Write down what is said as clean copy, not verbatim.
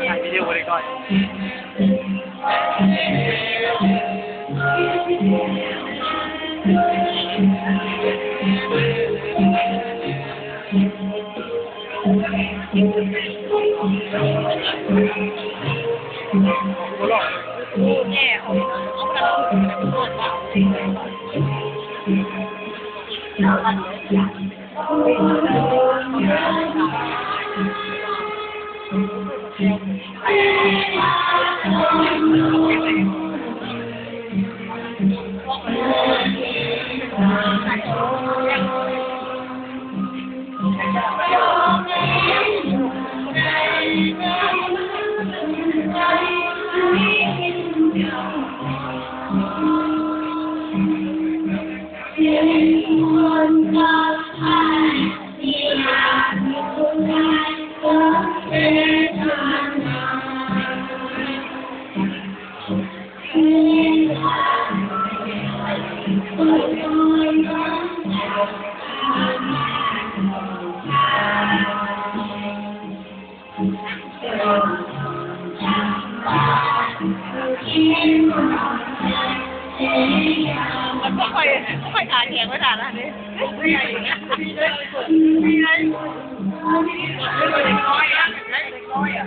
ถ่ายวิดีโอเลยก่อนแง่เอากระตุ้นเปิดบ้างมันก็ค่อยขาแข็งไว้ฐานนะนี่ไม่ใหญ่นะมีเลยมีเลยไม่เลยน้อยอ่ะเล็กน้อยอ่ะ